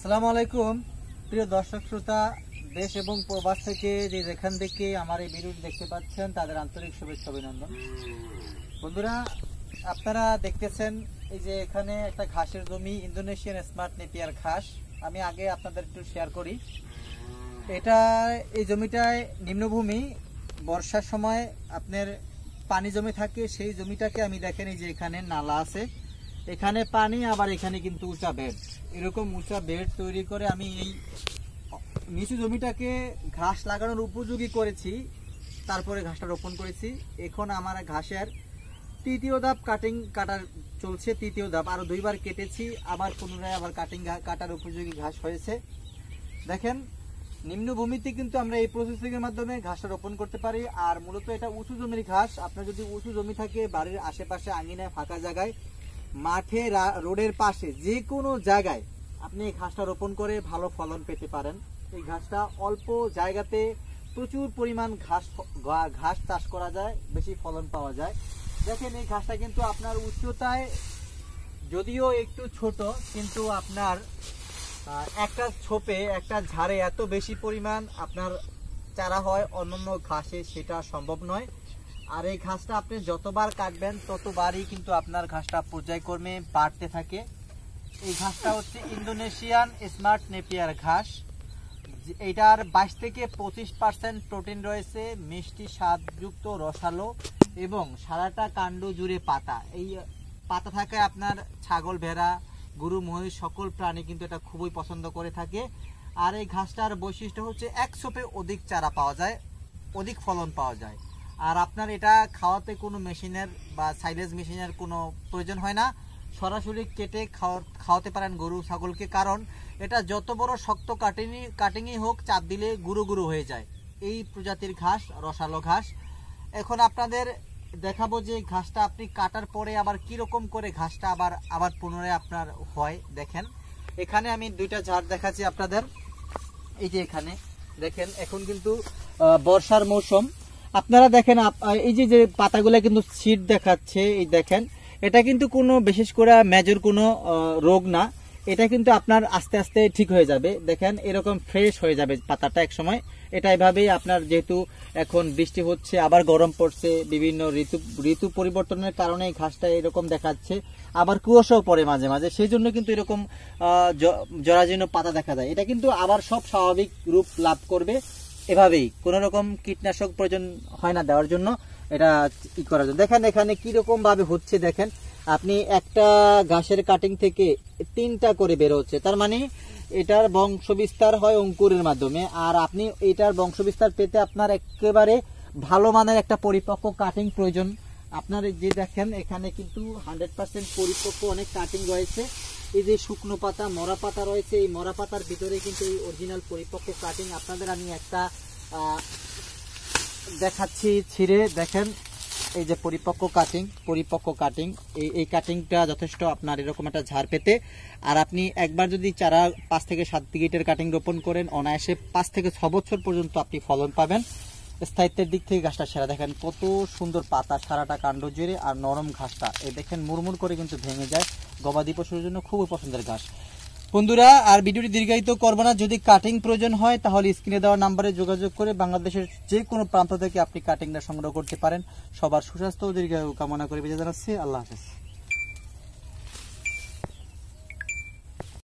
আসসালামু আলাইকুম প্রিয় দর্শক শ্রোতা, দেশ এবং প্রবাস থেকে যেখান থেকে আমার এই ভিডিওটি দেখতে পাচ্ছেন তাদের আন্তরিক শুভেচ্ছা অভিনন্দন। বন্ধুরা, আপনারা দেখতেছেন এই যে এখানে একটা ঘাসের জমি, ইন্দোনেশিয়ান স্মার্ট নেপিয়ার ঘাস। আমি আগে আপনাদের একটু শেয়ার করি। এই জমিটায় নিম্নভূমি, বর্ষার সময় আপনার পানি জমে থাকে। সেই জমিটাকে আমি দেখেন এই যে এখানে নালা আছে, এখানে পানি, আবার এখানে কিন্তু উঁচা বেড, এরকম উঁচা বেড তৈরি করে আমি এই নিচু জমিটাকে ঘাস লাগানোর উপযোগী করেছি। তারপরে ঘাসটা রোপণ করেছি। এখন আমার ঘাসের তৃতীয় ধাপ কাটার চলছে। তৃতীয় ধাপ আরো 2 বার কেটেছি, আবার পুনরায় আবার কাটার উপযোগী ঘাস হয়েছে। দেখেন, নিম্নভূমিতে কিন্তু আমরা এই প্রসেসিং এর মাধ্যমে ঘাসটা রোপণ করতে পারি। আর মূলত এটা উঁচু জমির ঘাস। আপনার যদি উঁচু জমি থাকে, বাড়ির আশেপাশে, আঙিনায়, ফাঁকা জায়গায়, মাঠে, রোডের পাশে, যে কোনো জায়গায় আপনি এই ঘাসটা রোপণ করে ভালো ফলন পেতে পারেন। এই ঘাসটা অল্প জায়গাতে প্রচুর পরিমাণ ঘাস চাষ করা যায়, বেশি ফলন পাওয়া যায়। দেখেন, এই ঘাসটা কিন্তু আপনার উচ্চতায় যদিও একটু ছোট, কিন্তু আপনার একটা ছোপে, একটা ঝাড়ে এত বেশি পরিমাণ আপনার চারা হয়, অন্যান্য ঘাসে সেটা সম্ভব নয়। আর এই ঘাসটা আপনি যতবার কাটবেন ততবারই কিন্তু আপনার ঘাসটা পর্যায়ক্রমে বাড়তে থাকে। এই ঘাসটা হচ্ছে ইন্দোনেশিয়ান স্মার্ট নেপিয়ার ঘাস। এটার 22 থেকে 25% প্রোটিন রয়েছে, মিষ্টি স্বাদযুক্ত, রসালো এবং সারাটা কাণ্ড জুড়ে পাতা। এই পাতা থাকে আপনার ছাগল, ভেড়া, গরু, মহিষ সকল প্রাণী কিন্তু এটা খুবই পছন্দ করে থাকে। আর এই ঘাসটার বৈশিষ্ট্য হচ্ছে এক ছোপে অধিক চারা পাওয়া যায়, অধিক ফলন পাওয়া যায়। আর আপনার এটা খাওয়াতে কোনো মেশিনের বা সাইলেজ মেশিনের কোনো প্রয়োজন হয় না। সরাসরি কেটে খাওয়াতে পারেন গরু, ছাগলকে। কারণ এটা যত বড় শক্ত কাটিংই হোক, চাপ দিলে গুঁড়ো গুঁড়ো হয়ে যায়। এই প্রজাতির ঘাস রসালো ঘাস। এখন আপনাদের দেখাবো যে ঘাসটা আপনি কাটার পরে আবার কিরকম করে ঘাসটা আবার পুনরায় আপনার হয়। দেখেন, এখানে আমি 2টা ঝাড় দেখাচ্ছি আপনাদের। এই যে এখানে দেখেন, এখন কিন্তু বর্ষার মৌসুম। আপনারা দেখেন, এই যে পাতাগুলো কিন্তু শীত দেখাচ্ছে। এই দেখেন, এটা কিন্তু কোনো বিশেষ করে মেজর কোনো রোগ না। এটা কিন্তু আপনার আস্তে আস্তে ঠিক হয়ে যাবে। দেখেন, এরকম ফ্রেশ হয়ে যাবে পাতাটা এক সময়। এটা এভাবেই আপনার, যেহেতু এখন বৃষ্টি হচ্ছে, আবার গরম পড়ছে, বিভিন্ন ঋতু পরিবর্তনের কারণে ঘাসটা এরকম দেখাচ্ছে। আবার কুয়াশাও পড়ে মাঝে মাঝে, সেই জন্য কিন্তু এরকম জরাজীর্ণ পাতা দেখা যায়। এটা কিন্তু আবার সব স্বাভাবিক রূপ লাভ করবে এভাবেই। কোন রকম কীটনাশক প্রয়োজন হয় না দেওয়ার জন্য, এটা করার জন্য। দেখেন এখানে কিরকম ভাবে হচ্ছে। দেখেন, আপনি একটা ঘাসের কাটিং থেকে 3টা করে বের হচ্ছে, তার মানে এটার বংশবিস্তার হয় অঙ্কুরের মাধ্যমে। আর আপনি এটার বংশবিস্তার পেতে আপনার একেবারে ভালো মানের একটা পরিপক্ক কাটিং প্রয়োজন। আপনার যে দেখেন, এখানে কিন্তু 100% পরিপক্ক অনেক কাটিং রয়েছে। এই যে শুকনো পাতা, মরা পাতা রয়েছে, এই মরা পাতার ভিতরে কিন্তু এই অরিজিনাল পরিপক্ক কাটিং। আপনাদের আমি একটা দেখাচ্ছি ছিঁড়ে। দেখেন, এই যে পরিপক্ক কাটিং, এই কাটিংটা যথেষ্ট আপনার এরকম একটা ঝাড় পেতে। আর আপনি একবার যদি চারা 5 থেকে 7 গিটের কাটিং রোপণ করেন, অনায়াসে 5 থেকে 6 বছর পর্যন্ত আপনি ফলন পাবেন। স্থায়িত্বের দিক থেকে ঘাসটা সেরা। দেখেন কত সুন্দর পাতা, সারাটা কাণ্ড জুড়ে, আর নরম ঘাসটা। এই দেখেন, মুড়মুড় করে কিন্তু ভেঙে যায়। গবাদি পশুর জন্য খুবই পছন্দের ঘাস। বন্ধুরা, আর ভিডিওটি দীর্ঘায়িত করবো না। যদি কাটিং প্রয়োজন হয় তাহলে স্ক্রিনে দেওয়া নাম্বারে যোগাযোগ করে বাংলাদেশের যে কোনো প্রান্ত থেকে আপনি কাটিংটা সংগ্রহ করতে পারেন। সবার সুস্বাস্থ্য ও দীর্ঘায়ু কামনা করে বিদায় জানাচ্ছি। আল্লাহ হাফেজ।